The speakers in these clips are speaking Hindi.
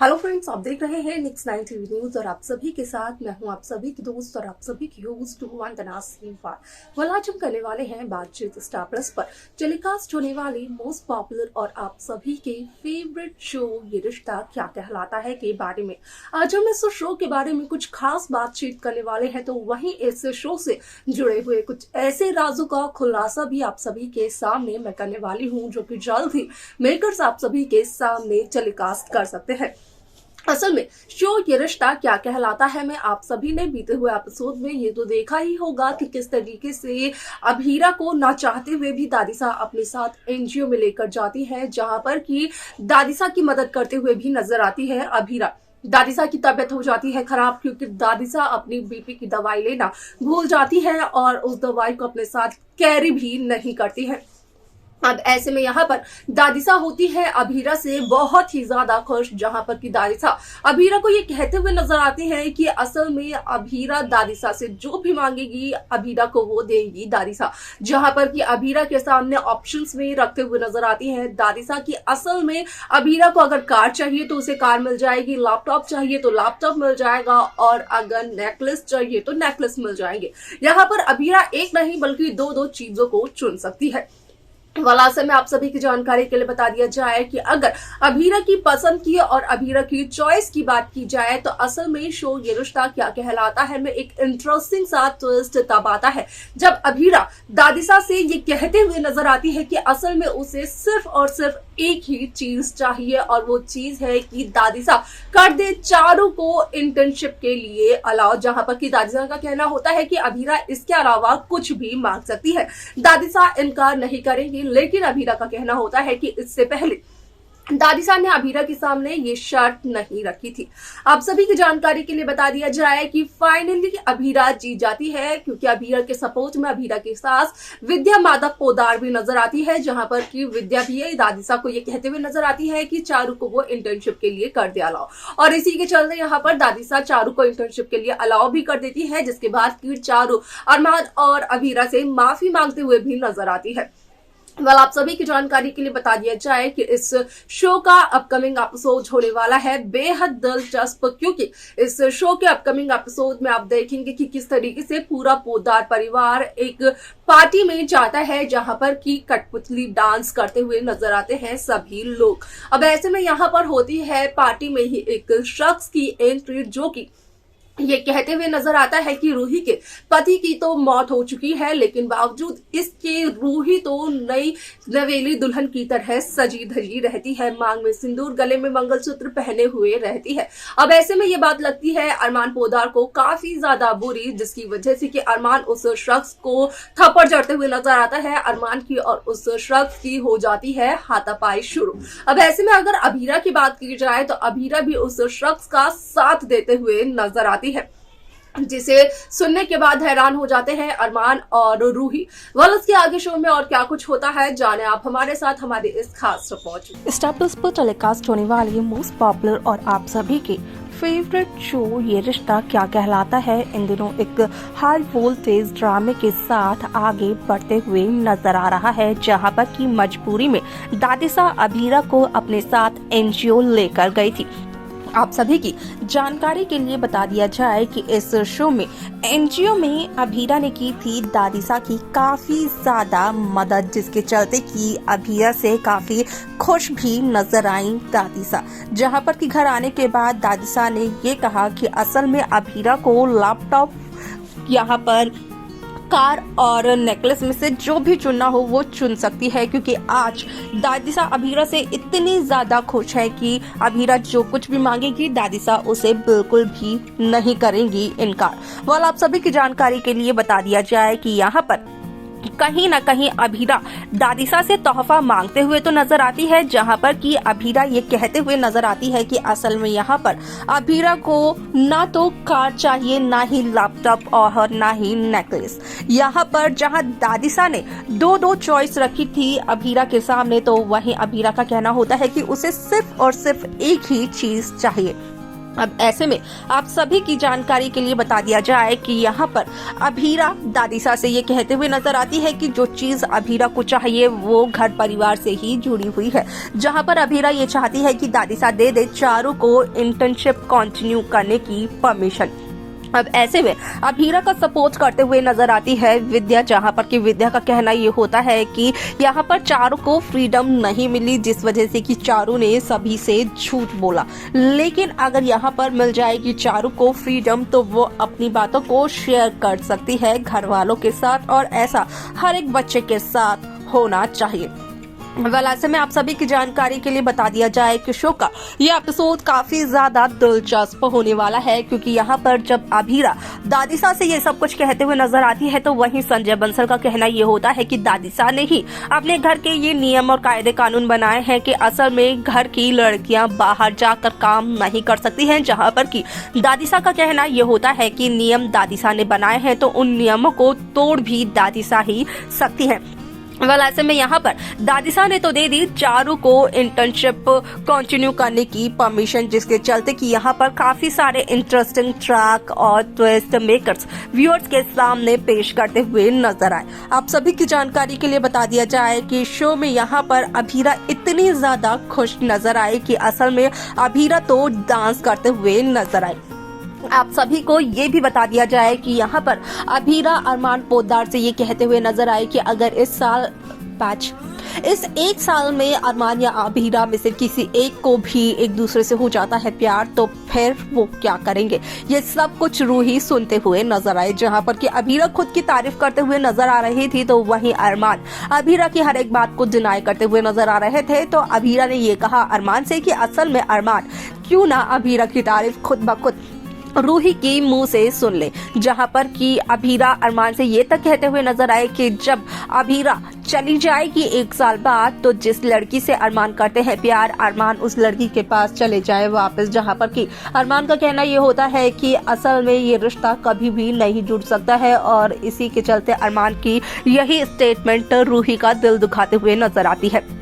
हेलो फ्रेंड्स, आप देख रहे हैं नेक्स्ट 9 टीवी न्यूज और आप सभी के साथ मैं हूं आप सभी की दोस्त और आप सभी की होस्ट वंदना सिंह। आज हम करने वाले हैं बातचीत स्टार प्लस पर टेलीकास्ट होने वाली मोस्ट पॉपुलर और आप सभी के फेवरेट शो ये रिश्ता क्या कहलाता है के बारे में। आज हम इस शो के बारे में कुछ खास बातचीत करने वाले हैं, तो वहीं इस शो से जुड़े हुए कुछ ऐसे राजों का खुलासा भी आप सभी के सामने मैं करने वाली हूँ, जो कि जल्द ही मेकर्स आप सभी के सामने टेलीकास्ट कर सकते हैं। असल में शो ये रिश्ता क्या कहलाता है में आप सभी ने बीते हुए एपिसोड में ये तो देखा ही होगा कि किस तरीके से अभीरा को ना चाहते हुए भी दादिसा अपने साथ एनजीओ में लेकर जाती है, जहां पर कि दादिसा की मदद करते हुए भी नजर आती है अभीरा। दादिसा की तबीयत हो जाती है खराब, क्योंकि दादिसा अपनी बीपी की दवाई लेना भूल जाती है और उस दवाई को अपने साथ कैरी भी नहीं करती है। अब ऐसे में यहाँ पर दादिसा होती है अभीरा से बहुत ही ज्यादा खुश, जहां पर कि दादिसा अभीरा को ये कहते हुए नजर आती है कि असल में अभीरा दादिसा से जो भी मांगेगी अभीरा को वो देगी दादिसा। जहां पर कि अभीरा के सामने ऑप्शंस में रखते हुए नजर आती है दादिसा की असल में अभीरा को अगर कार चाहिए तो उसे कार मिल जाएगी, लैपटॉप चाहिए तो लैपटॉप मिल जाएगा और अगर नेकलेस चाहिए तो नेकलेस मिल जाएंगे। यहाँ पर अभीरा एक नहीं बल्कि दो दो चीजों को चुन सकती है। वलासे में आप सभी की जानकारी के लिए बता दिया जाए कि अगर अभीरा की पसंद की और अभीरा की चॉइस की बात की जाए तो असल में शो ये रिश्ता क्या कहलाता है में एक इंटरेस्टिंग सा ट्विस्ट तब आता है जब अभीरा दादिसा से ये कहते हुए नजर आती है कि असल में उसे सिर्फ और सिर्फ एक ही चीज चाहिए और वो चीज है कि दादिसा कर दे चारू को इंटर्नशिप के लिए अलाउ। जहां पर कि दादिसा का कहना होता है कि अभीरा इसके अलावा कुछ भी मांग सकती है, दादिसा इनकार नहीं करेंगी। लेकिन अभीरा का कहना होता है कि इससे पहले दादिसा ने अभीरा के सामने ये शर्त नहीं रखी थी। आप सभी की जानकारी के लिए बता दिया जाए कि फाइनली अभीरा जीत जाती है, क्योंकि अभीरा के सपोर्ट में अभीरा के साथ विद्या माधव पोदार भी नजर आती है, जहां पर कि विद्या भी दादिसा को ये कहते हुए नजर आती है कि चारू को वो इंटर्नशिप के लिए कर दे अलाउ, और इसी के चलते यहाँ पर दादिसा चारू को इंटर्नशिप के लिए अलाउ भी कर देती है, जिसके बाद की चारू अरमान और अभीरा से माफी मांगते हुए भी नजर आती है। आप सभी की जानकारी के लिए बता दिया जाए कि इस शो का अपकमिंग एपिसोड होने वाला है बेहद दिलचस्प, क्योंकि इस शो के अपकमिंग एपिसोड में आप देखेंगे कि किस तरीके से पूरा पोद्दार परिवार एक पार्टी में जाता है, जहां पर कि कठपुतली डांस करते हुए नजर आते हैं सभी लोग। अब ऐसे में यहाँ पर होती है पार्टी में ही एक शख्स की एंट्री, जो कि ये कहते हुए नजर आता है कि रूही के पति की तो मौत हो चुकी है, लेकिन बावजूद इसके रूही तो नई नवेली दुल्हन की तरह सजी धजी रहती है, मांग में सिंदूर, गले में मंगलसूत्र पहने हुए रहती है। अब ऐसे में ये बात लगती है अरमान पोदार को काफी ज्यादा बुरी, जिसकी वजह से कि अरमान उस शख्स को थप्पड़ जड़ते हुए नजर आता है। अरमान की और उस शख्स की हो जाती है हाथापाई शुरू। अब ऐसे में अगर अभीरा की बात की जाए तो अभीरा भी उस शख्स का साथ देते हुए नजर आती है, जिसे सुनने के बाद हैरान हो जाते हैं अरमान और रूही। इसके आगे शो में और क्या कुछ होता है जाने आप हमारे साथ हमारे इस खास रिपोर्ट। स्टार प्लस पर टेलीकास्ट होने वाली मोस्ट पॉपुलर और आप सभी के फेवरेट शो ये रिश्ता क्या कहलाता है इन दिनों एक हाई वोल्टेज ड्रामे के साथ आगे बढ़ते हुए नजर आ रहा है, जहां पर की मजबूरी में दादिसा अभीरा को अपने साथ एनजीओ लेकर गई थी। आप सभी की जानकारी के लिए बता दिया जाए कि इस शो में एनजीओ में अभीरा ने की थी दादिसा की काफी ज्यादा मदद, जिसके चलते कि अभीरा से काफी खुश भी नजर आई दादिसा। जहां पर कि घर आने के बाद दादिसा ने ये कहा कि असल में अभीरा को लैपटॉप, यहाँ पर कार और नेकलेस में से जो भी चुनना हो वो चुन सकती है, क्योंकि आज दादिसा अभीरा से इतनी ज्यादा खुश है कि अभीरा जो कुछ भी मांगेगी दादिसा उसे बिल्कुल भी नहीं करेंगी इनकार। आप सभी की जानकारी के लिए बता दिया जाए कि यहाँ पर कहीं न कहीं अभीरा दादिसा से तोहफा मांगते हुए तो नजर आती है, जहां पर कि अभीरा ये कहते हुए नजर आती है कि असल में यहाँ पर अभीरा को ना तो कार चाहिए, ना ही लैपटॉप और ना ही नेकलेस। यहाँ पर जहां दादिसा ने दो दो चॉइस रखी थी अभीरा के सामने, तो वहीं अभीरा का कहना होता है कि उसे सिर्फ और सिर्फ एक ही चीज चाहिए। अब ऐसे में आप सभी की जानकारी के लिए बता दिया जाए कि यहाँ पर अभीरा दादीसा से ये कहते हुए नजर आती है कि जो चीज अभीरा को चाहिए वो घर परिवार से ही जुड़ी हुई है, जहाँ पर अभीरा ये चाहती है कि दादीसा दे दे चारों को इंटर्नशिप कंटिन्यू करने की परमिशन। अब ऐसे में अभीरा का सपोर्ट करते हुए नजर आती है विद्या, जहां पर कि विद्या का कहना ये होता है कि यहाँ पर चारों को फ्रीडम नहीं मिली, जिस वजह से कि चारों ने सभी से झूठ बोला। लेकिन अगर यहाँ पर मिल जाएगी चारों को फ्रीडम तो वो अपनी बातों को शेयर कर सकती है घर वालों के साथ, और ऐसा हर एक बच्चे के साथ होना चाहिए। ऐसे में आप सभी की जानकारी के लिए बता दिया जाए कि शो का ये एपिसोड काफी ज्यादा दिलचस्प होने वाला है, क्योंकि यहाँ पर जब अभीरा दादीसा से ये सब कुछ कहते हुए नजर आती है तो वहीं संजय बंसल का कहना ये होता है कि दादीसा ने ही अपने घर के ये नियम और कायदे कानून बनाए हैं कि असल में घर की लड़कियां बाहर जाकर काम नहीं कर सकती हैं, जहाँ पर कि दादीसा का कहना ये होता है कि नियम दादीसा ने बनाए हैं तो उन नियमों को तोड़ भी दादीसा ही सकती है। ऐसे में यहाँ पर दादीसा ने तो दे दी चारों को इंटर्नशिप कंटिन्यू करने की परमिशन, जिसके चलते कि यहाँ पर काफी सारे इंटरेस्टिंग ट्रैक और ट्विस्ट मेकर्स व्यूअर्स के सामने पेश करते हुए नजर आए। आप सभी की जानकारी के लिए बता दिया जाए कि शो में यहाँ पर अभीरा इतनी ज्यादा खुश नजर आई कि असल में अभीरा तो डांस करते हुए नजर आई। आप सभी को ये भी बता दिया जाए कि यहाँ पर अभीरा अरमान पोद्दार से ये कहते हुए नजर आए कि अगर इस एक साल में अरमान या अभीरा में से किसी एक को भी एक दूसरे से हो जाता है प्यार तो फिर वो क्या करेंगे। ये सब कुछ रूही सुनते हुए नजर आए, जहाँ पर कि अभीरा खुद की तारीफ करते हुए नजर आ रही थी तो वहीं अरमान अभीरा की हर एक बात को डिनाई करते हुए नजर आ रहे थे। तो अभीरा ने ये कहा अरमान से कि असल में अरमान क्यों ना अभीरा की तारीफ खुद ब खुद रूही के मुंह से सुन ले, जहां पर कि अभीरा अरमान से ये तक कहते हुए नजर आए कि जब अभीरा चली जाएगी एक साल बाद तो जिस लड़की से अरमान करते हैं प्यार, अरमान उस लड़की के पास चले जाए वापस, जहां पर कि अरमान का कहना ये होता है कि असल में ये रिश्ता कभी भी नहीं जुड़ सकता है, और इसी के चलते अरमान की यही स्टेटमेंट रूही का दिल दुखाते हुए नजर आती है।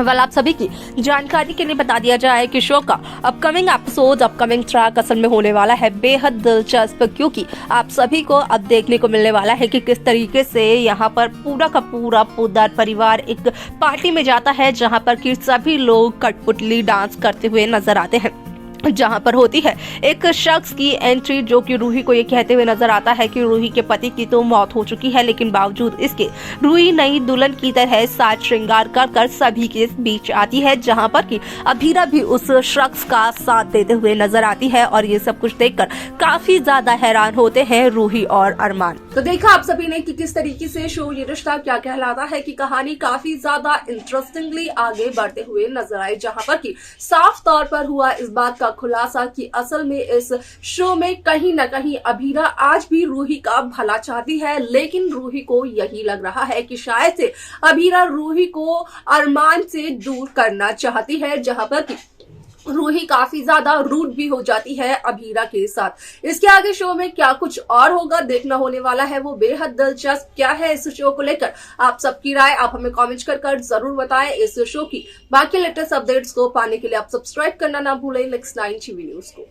आप सभी की जानकारी के लिए बता दिया जाए कि शो का अपकमिंग एपिसोड, अपकमिंग ट्रैक असल में होने वाला है बेहद दिलचस्प, क्योंकि आप सभी को अब देखने को मिलने वाला है कि किस तरीके से यहाँ पर पूरा का पूरा पोद्दार परिवार एक पार्टी में जाता है, जहाँ पर कि सभी लोग कठपुतली डांस करते हुए नजर आते हैं, जहां पर होती है एक शख्स की एंट्री जो कि रूही को ये कहते हुए नजर आता है कि रूही के पति की तो मौत हो चुकी है, लेकिन बावजूद इसके रूही नई दुल्हन की तरह साज श्रृंगार कर सभी के बीच आती है, जहां पर कि अभीरा भी उस शख्स का साथ देते हुए नजर आती है। और ये सब कुछ देखकर काफी ज्यादा हैरान होते हैं रूही और अरमान। तो देखा आप सभी ने कि किस तरीके से शो ये रिश्ता क्या कहलाता है की कहानी काफी ज्यादा इंटरेस्टिंगली आगे बढ़ते हुए नजर आई, जहां पर कि साफ तौर पर हुआ इस बात का खुलासा कि असल में इस शो में कहीं न कहीं अभीरा आज भी रूही का भला चाहती है, लेकिन रूही को यही लग रहा है कि शायद से अभीरा रूही को अरमान से दूर करना चाहती है, जहां पर कि रूही काफी ज्यादा रूड भी हो जाती है अभीरा के साथ। इसके आगे शो में क्या कुछ और होगा देखना होने वाला है, वो बेहद दिलचस्प क्या है इस शो को लेकर आप सबकी राय आप हमें कमेंट कर जरूर बताएं। इस शो की बाकी लेटेस्ट अपडेट्स को पाने के लिए आप सब्सक्राइब करना ना भूलें नेक्स्ट 9 टीवी न्यूज को।